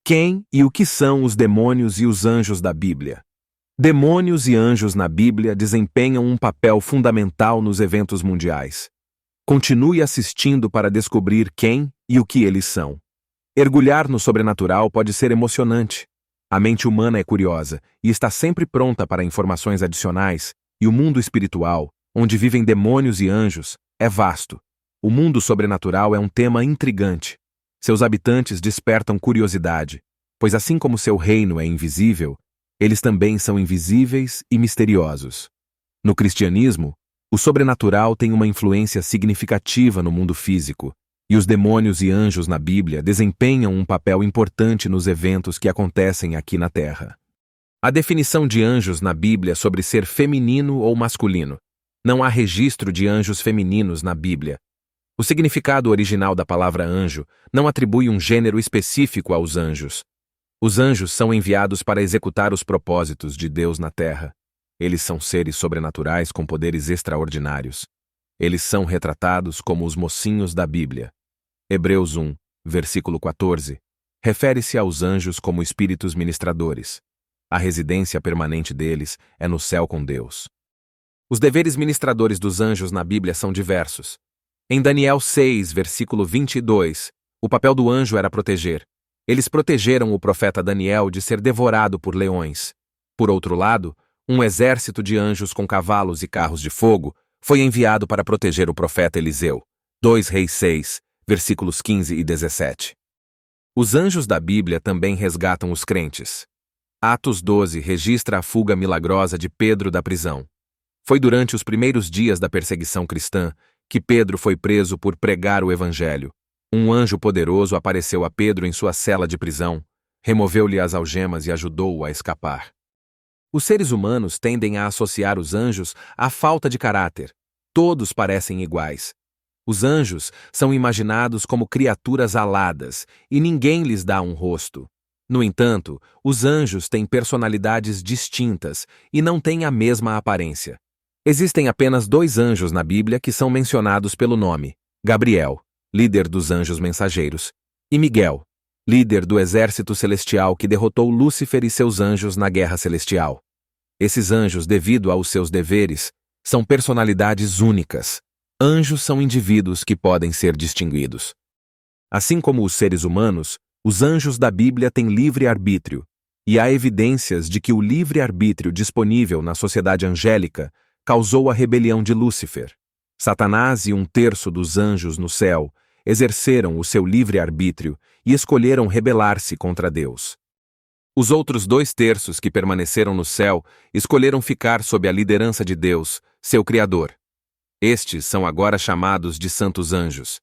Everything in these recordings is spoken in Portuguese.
Quem e o que são os demônios e os anjos da Bíblia? Demônios e anjos na Bíblia desempenham um papel fundamental nos eventos mundiais. Continue assistindo para descobrir quem e o que eles são. Mergulhar no sobrenatural pode ser emocionante. A mente humana é curiosa e está sempre pronta para informações adicionais, e o mundo espiritual, onde vivem demônios e anjos, é vasto. O mundo sobrenatural é um tema intrigante. Seus habitantes despertam curiosidade, pois assim como seu reino é invisível, eles também são invisíveis e misteriosos. No cristianismo, o sobrenatural tem uma influência significativa no mundo físico, e os demônios e anjos na Bíblia desempenham um papel importante nos eventos que acontecem aqui na Terra. A definição de anjos na Bíblia sobre ser feminino ou masculino. Não há registro de anjos femininos na Bíblia. O significado original da palavra anjo não atribui um gênero específico aos anjos. Os anjos são enviados para executar os propósitos de Deus na Terra. Eles são seres sobrenaturais com poderes extraordinários. Eles são retratados como os mocinhos da Bíblia. Hebreus 1, versículo 14, refere-se aos anjos como espíritos ministradores. A residência permanente deles é no céu com Deus. Os deveres ministradores dos anjos na Bíblia são diversos. Em Daniel 6, versículo 22, o papel do anjo era proteger. Eles protegeram o profeta Daniel de ser devorado por leões. Por outro lado, um exército de anjos com cavalos e carros de fogo foi enviado para proteger o profeta Eliseu. 2 Reis 6, versículos 15 e 17. Os anjos da Bíblia também resgatam os crentes. Atos 12 registra a fuga milagrosa de Pedro da prisão. Foi durante os primeiros dias da perseguição cristã que Pedro foi preso por pregar o Evangelho. Um anjo poderoso apareceu a Pedro em sua cela de prisão, removeu-lhe as algemas e ajudou-o a escapar. Os seres humanos tendem a associar os anjos à falta de caráter. Todos parecem iguais. Os anjos são imaginados como criaturas aladas e ninguém lhes dá um rosto. No entanto, os anjos têm personalidades distintas e não têm a mesma aparência. Existem apenas 2 anjos na Bíblia que são mencionados pelo nome: Gabriel, líder dos anjos mensageiros, e Miguel, líder do exército celestial que derrotou Lúcifer e seus anjos na guerra celestial. Esses anjos, devido aos seus deveres, são personalidades únicas. Anjos são indivíduos que podem ser distinguidos. Assim como os seres humanos, os anjos da Bíblia têm livre-arbítrio, e há evidências de que o livre-arbítrio disponível na sociedade angélica causou a rebelião de Lúcifer. Satanás e 1/3 dos anjos no céu exerceram o seu livre-arbítrio e escolheram rebelar-se contra Deus. Os outros 2/3 que permaneceram no céu escolheram ficar sob a liderança de Deus, seu Criador. Estes são agora chamados de santos anjos.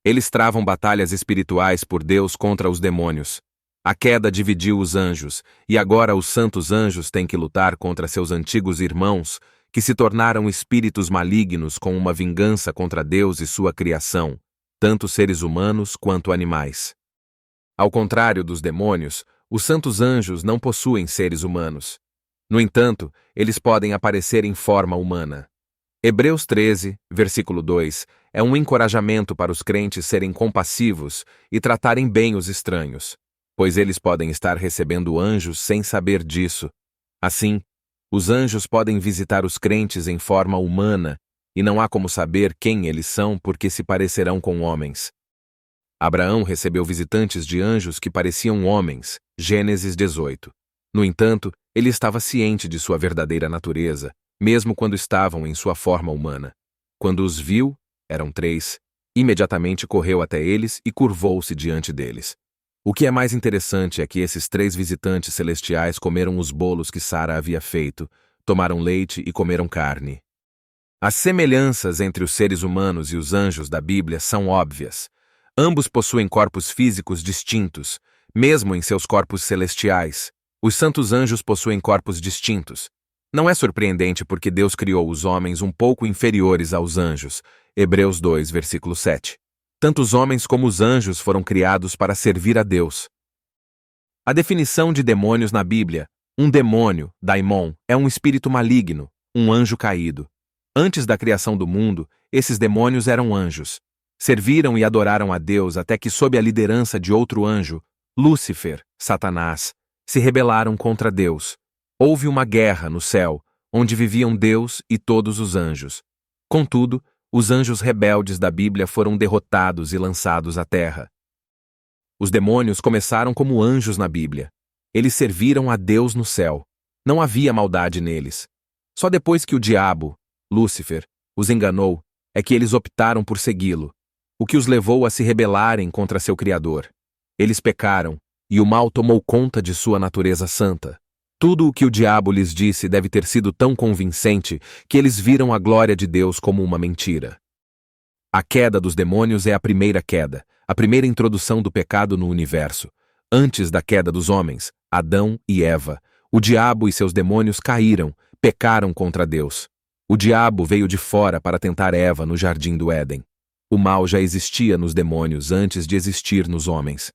Eles travam batalhas espirituais por Deus contra os demônios. A queda dividiu os anjos, e agora os santos anjos têm que lutar contra seus antigos irmãos, que se tornaram espíritos malignos com uma vingança contra Deus e sua criação, tanto seres humanos quanto animais. Ao contrário dos demônios, os santos anjos não possuem seres humanos. No entanto, eles podem aparecer em forma humana. Hebreus 13, versículo 2, é um encorajamento para os crentes serem compassivos e tratarem bem os estranhos, pois eles podem estar recebendo anjos sem saber disso. Assim, os anjos podem visitar os crentes em forma humana e não há como saber quem eles são porque se parecerão com homens. Abraão recebeu visitantes de anjos que pareciam homens, Gênesis 18. No entanto, ele estava ciente de sua verdadeira natureza, mesmo quando estavam em sua forma humana. Quando os viu, eram 3, imediatamente correu até eles e curvou-se diante deles. O que é mais interessante é que esses 3 visitantes celestiais comeram os bolos que Sara havia feito, tomaram leite e comeram carne. As semelhanças entre os seres humanos e os anjos da Bíblia são óbvias. Ambos possuem corpos físicos distintos, mesmo em seus corpos celestiais. Os santos anjos possuem corpos distintos. Não é surpreendente porque Deus criou os homens um pouco inferiores aos anjos. Hebreus 2, versículo 7. Tanto os homens como os anjos foram criados para servir a Deus. A definição de demônios na Bíblia: um demônio, daimon, é um espírito maligno, um anjo caído. Antes da criação do mundo, esses demônios eram anjos. Serviram e adoraram a Deus até que, sob a liderança de outro anjo, Lúcifer, Satanás, se rebelaram contra Deus. Houve uma guerra no céu, onde viviam Deus e todos os anjos. Contudo, os anjos rebeldes da Bíblia foram derrotados e lançados à terra. Os demônios começaram como anjos na Bíblia. Eles serviram a Deus no céu. Não havia maldade neles. Só depois que o diabo, Lúcifer, os enganou, é que eles optaram por segui-lo, o que os levou a se rebelarem contra seu Criador. Eles pecaram, e o mal tomou conta de sua natureza santa. Tudo o que o diabo lhes disse deve ter sido tão convincente que eles viram a glória de Deus como uma mentira. A queda dos demônios é a primeira queda, a primeira introdução do pecado no universo. Antes da queda dos homens, Adão e Eva, o diabo e seus demônios caíram, pecaram contra Deus. O diabo veio de fora para tentar Eva no jardim do Éden. O mal já existia nos demônios antes de existir nos homens.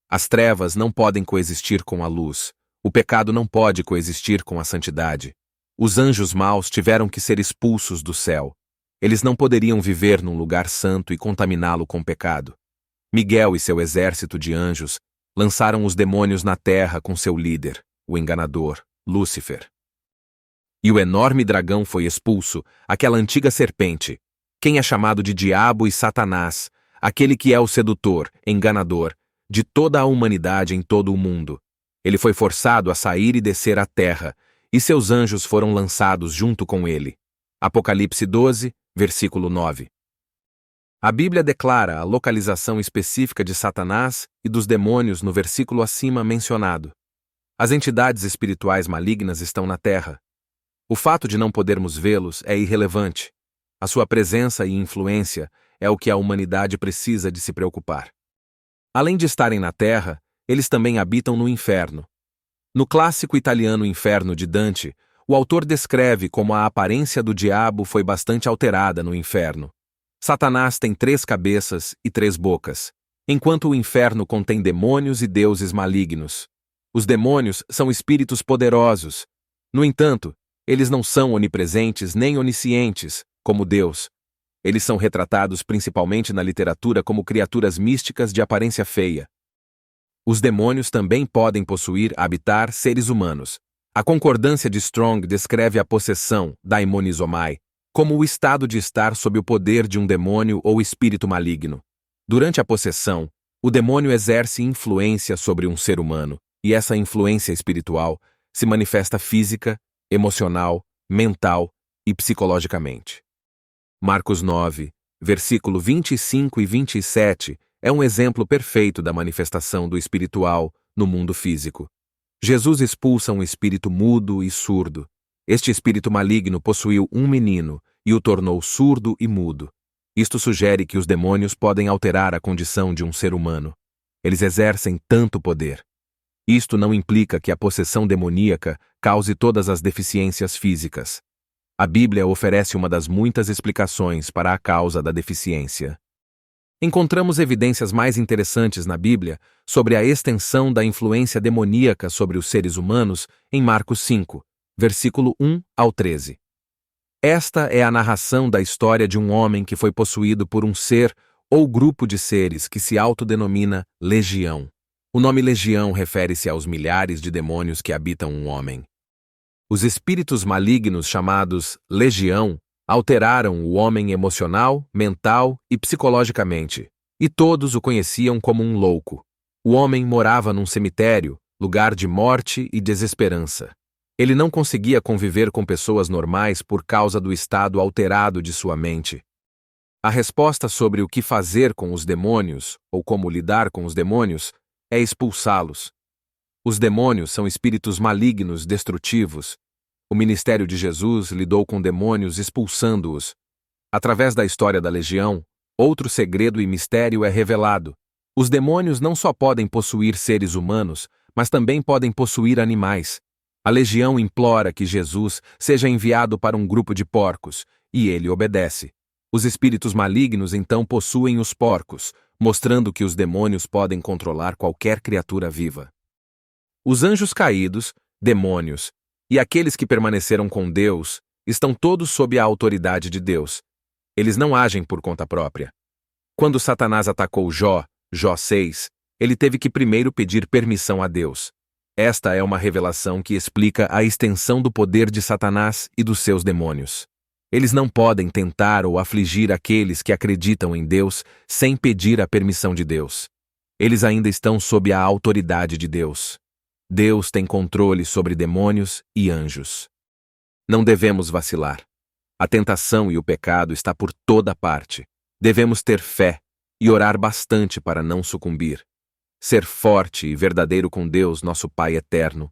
As trevas não podem coexistir com a luz. O pecado não pode coexistir com a santidade. Os anjos maus tiveram que ser expulsos do céu. Eles não poderiam viver num lugar santo e contaminá-lo com pecado. Miguel e seu exército de anjos lançaram os demônios na terra com seu líder, o enganador, Lúcifer. E o enorme dragão foi expulso, aquela antiga serpente, quem é chamado de Diabo e Satanás, aquele que é o sedutor, enganador, de toda a humanidade em todo o mundo. Ele foi forçado a sair e descer à terra, e seus anjos foram lançados junto com ele. Apocalipse 12, versículo 9. A Bíblia declara a localização específica de Satanás e dos demônios no versículo acima mencionado. As entidades espirituais malignas estão na terra. O fato de não podermos vê-los é irrelevante. A sua presença e influência é o que a humanidade precisa de se preocupar. Além de estarem na terra, eles também habitam no inferno. No clássico italiano Inferno de Dante, o autor descreve como a aparência do diabo foi bastante alterada no inferno. Satanás tem 3 cabeças e 3 bocas, enquanto o inferno contém demônios e deuses malignos. Os demônios são espíritos poderosos. No entanto, eles não são onipresentes nem oniscientes, como Deus. Eles são retratados principalmente na literatura como criaturas místicas de aparência feia. Os demônios também podem possuir, habitar seres humanos. A concordância de Strong descreve a possessão, daemonizomai, como o estado de estar sob o poder de um demônio ou espírito maligno. Durante a possessão, o demônio exerce influência sobre um ser humano, e essa influência espiritual se manifesta física, emocional, mental e psicologicamente. Marcos 9, versículo 25 e 27 é um exemplo perfeito da manifestação do espiritual no mundo físico. Jesus expulsa um espírito mudo e surdo. Este espírito maligno possuiu um menino e o tornou surdo e mudo. Isto sugere que os demônios podem alterar a condição de um ser humano. Eles exercem tanto poder. Isto não implica que a possessão demoníaca cause todas as deficiências físicas. A Bíblia oferece uma das muitas explicações para a causa da deficiência. Encontramos evidências mais interessantes na Bíblia sobre a extensão da influência demoníaca sobre os seres humanos em Marcos 5, versículo 1 ao 13. Esta é a narração da história de um homem que foi possuído por um ser ou grupo de seres que se autodenomina Legião. O nome Legião refere-se aos milhares de demônios que habitam um homem. Os espíritos malignos chamados Legião alteraram o homem emocional, mental e psicologicamente, e todos o conheciam como um louco. O homem morava num cemitério, lugar de morte e desesperança. Ele não conseguia conviver com pessoas normais por causa do estado alterado de sua mente. A resposta sobre o que fazer com os demônios, ou como lidar com os demônios, é expulsá-los. Os demônios são espíritos malignos destrutivos. O ministério de Jesus lidou com demônios expulsando-os. Através da história da Legião, outro segredo e mistério é revelado. Os demônios não só podem possuir seres humanos, mas também podem possuir animais. A Legião implora que Jesus seja enviado para um grupo de porcos, e ele obedece. Os espíritos malignos então possuem os porcos, mostrando que os demônios podem controlar qualquer criatura viva. Os anjos caídos, demônios, e aqueles que permaneceram com Deus, estão todos sob a autoridade de Deus. Eles não agem por conta própria. Quando Satanás atacou Jó, Jó 6, ele teve que primeiro pedir permissão a Deus. Esta é uma revelação que explica a extensão do poder de Satanás e dos seus demônios. Eles não podem tentar ou afligir aqueles que acreditam em Deus sem pedir a permissão de Deus. Eles ainda estão sob a autoridade de Deus. Deus tem controle sobre demônios e anjos. Não devemos vacilar. A tentação e o pecado está por toda parte. Devemos ter fé e orar bastante para não sucumbir. Ser forte e verdadeiro com Deus, nosso Pai eterno.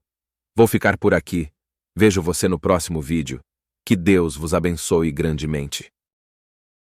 Vou ficar por aqui. Vejo você no próximo vídeo. Que Deus vos abençoe grandemente.